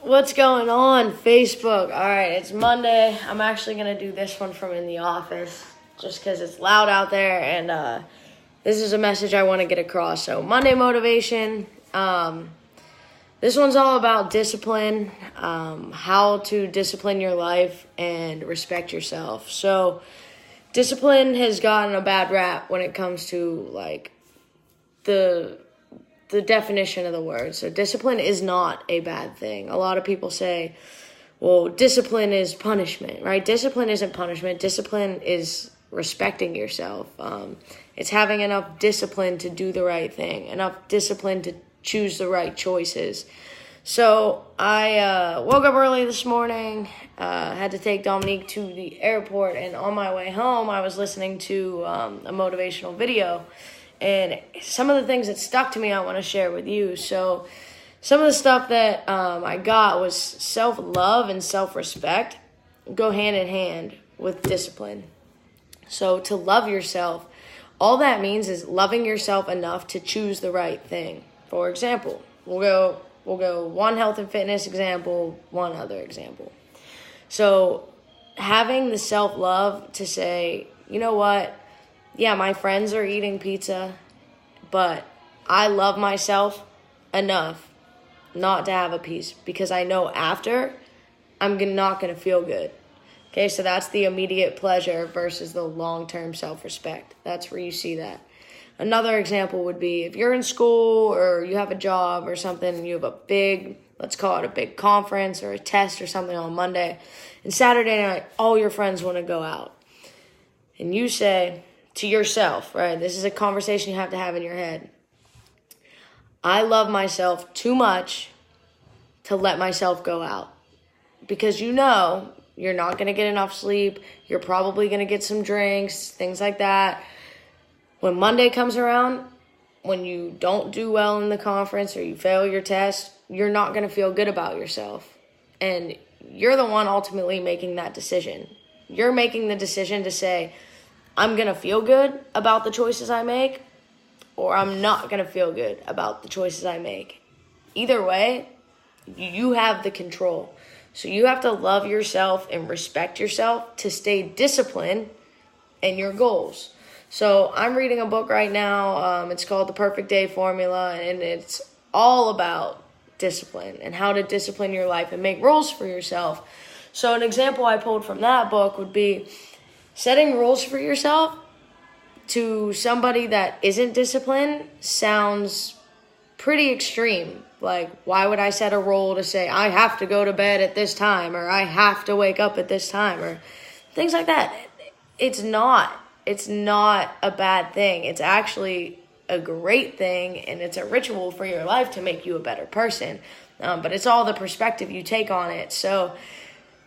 What's going on, Facebook? All right, it's Monday. I'm actually going to do this one from in the office just because it's loud out there, and this is a message I want to get across. So, Monday motivation. This one's all about discipline, how to discipline your life and respect yourself. So, discipline has gotten a bad rap when it comes to, like, the definition of the word. So discipline is not a bad thing. A lot of people say, well, discipline is punishment, right? Discipline isn't punishment. Discipline is respecting yourself. It's having enough discipline to do the right thing, enough discipline to choose the right choices. So I woke up early this morning, had to take Dominique to the airport, and on my way home, I was listening to a motivational video. And some of the things that stuck to me, I want to share with you. So some of the stuff that I got was self-love and self-respect go hand in hand with discipline. So to love yourself, all that means is loving yourself enough to choose the right thing. For example, we'll go one health and fitness example, one other example. So having the self-love to say, you know what? Yeah, my friends are eating pizza, but I love myself enough not to have a piece because I know after I'm not going to feel good. Okay, so that's the immediate pleasure versus the long-term self-respect. That's where you see that. Another example would be if you're in school or you have a job or something and you have a big, let's call it a big conference or a test or something on Monday, and Saturday night all your friends want to go out. And you say to yourself, right? This is a conversation you have to have in your head. I love myself too much to let myself go out. Because you know you're not going to get enough sleep. You're probably going to get some drinks, things like that. When Monday comes around, when you don't do well in the conference or you fail your test, you're not going to feel good about yourself. And you're the one ultimately making that decision. You're making the decision to say, I'm going to feel good about the choices I make, or I'm not going to feel good about the choices I make. Either way, you have the control. So you have to love yourself and respect yourself to stay disciplined in your goals. So I'm reading a book right now. It's called The Perfect Day Formula, and it's all about discipline and how to discipline your life and make rules for yourself. So an example I pulled from that book would be setting rules for yourself to somebody that isn't disciplined sounds pretty extreme. Like, why would I set a rule to say I have to go to bed at this time or I have to wake up at this time or things like that? It's not a bad thing. It's actually a great thing, and it's a ritual for your life to make you a better person. But it's all the perspective you take on it. So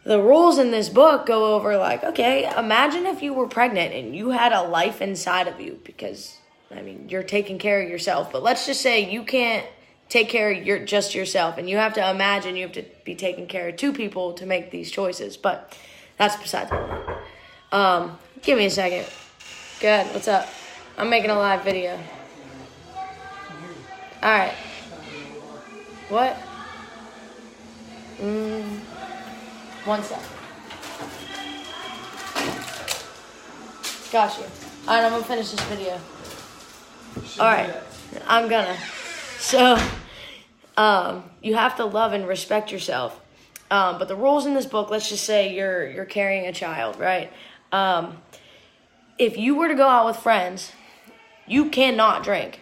the rules in this book go over like, okay, imagine if you were pregnant and you had a life inside of you because, you're taking care of yourself. But let's just say you can't take care of just yourself, and you have to imagine you have to be taking care of two people to make these choices. But that's besides the point. Give me a second. Good. What's up? I'm making a live video. All right. What? One sec. Got you. Alright, I'm gonna finish this video. Alright, I'm gonna. So, you have to love and respect yourself. But the rules in this book, let's just say you're carrying a child, right? If you were to go out with friends, you cannot drink.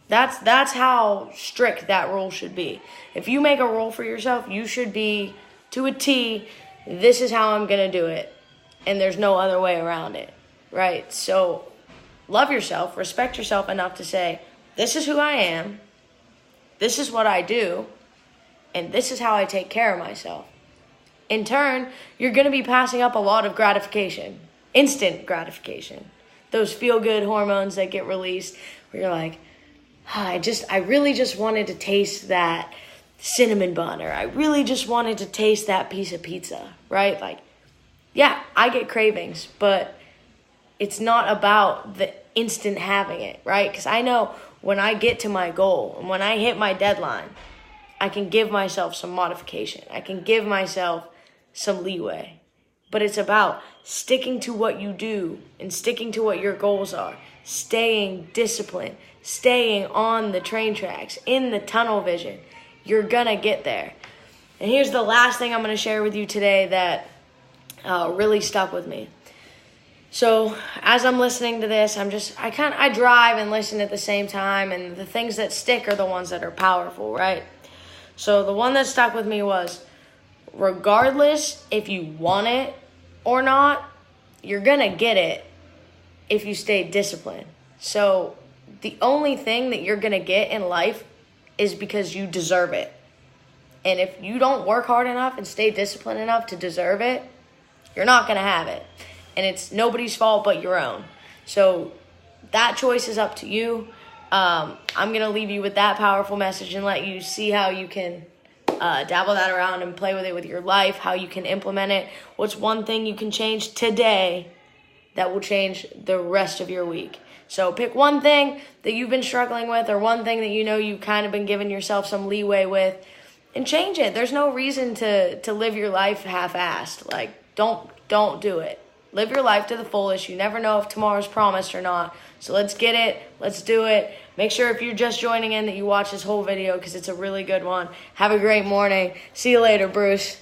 That's how strict that rule should be. If you make a rule for yourself, you should be to a T, this is how I'm going to do it. And there's no other way around it, right? So love yourself, respect yourself enough to say, this is who I am, this is what I do, and this is how I take care of myself. In turn, you're going to be passing up a lot of gratification, instant gratification. Those feel-good hormones that get released where you're like, I really just wanted to taste that cinnamon bun, or I really just wanted to taste that piece of pizza, right? Like, yeah, I get cravings, but it's not about the instant having it, right? Because I know when I get to my goal and when I hit my deadline, I can give myself some modification. I can give myself some leeway. But it's about sticking to what you do and sticking to what your goals are. Staying disciplined, staying on the train tracks, in the tunnel vision. You're going to get there. And here's the last thing I'm going to share with you today that really stuck with me. So as I'm listening to this, I drive and listen at the same time, and the things that stick are the ones that are powerful, right? So the one that stuck with me was, regardless if you want it or not, you're going to get it if you stay disciplined. So the only thing that you're going to get in life is because you deserve it. And if you don't work hard enough and stay disciplined enough to deserve it, you're not going to have it. And it's nobody's fault but your own. So that choice is up to you. I'm going to leave you with that powerful message and let you see how you can dabble that around and play with it with your life, how you can implement it. What's one thing you can change today that will change the rest of your week? So pick one thing that you've been struggling with, or one thing that you know you've kind of been giving yourself some leeway with, and change it. There's no reason to live your life half-assed. Like, don't do it. Live your life to the fullest. You never know if tomorrow's promised or not. So let's get it. Let's do it. Make sure if you're just joining in that you watch this whole video because it's a really good one. Have a great morning. See you later, Bruce.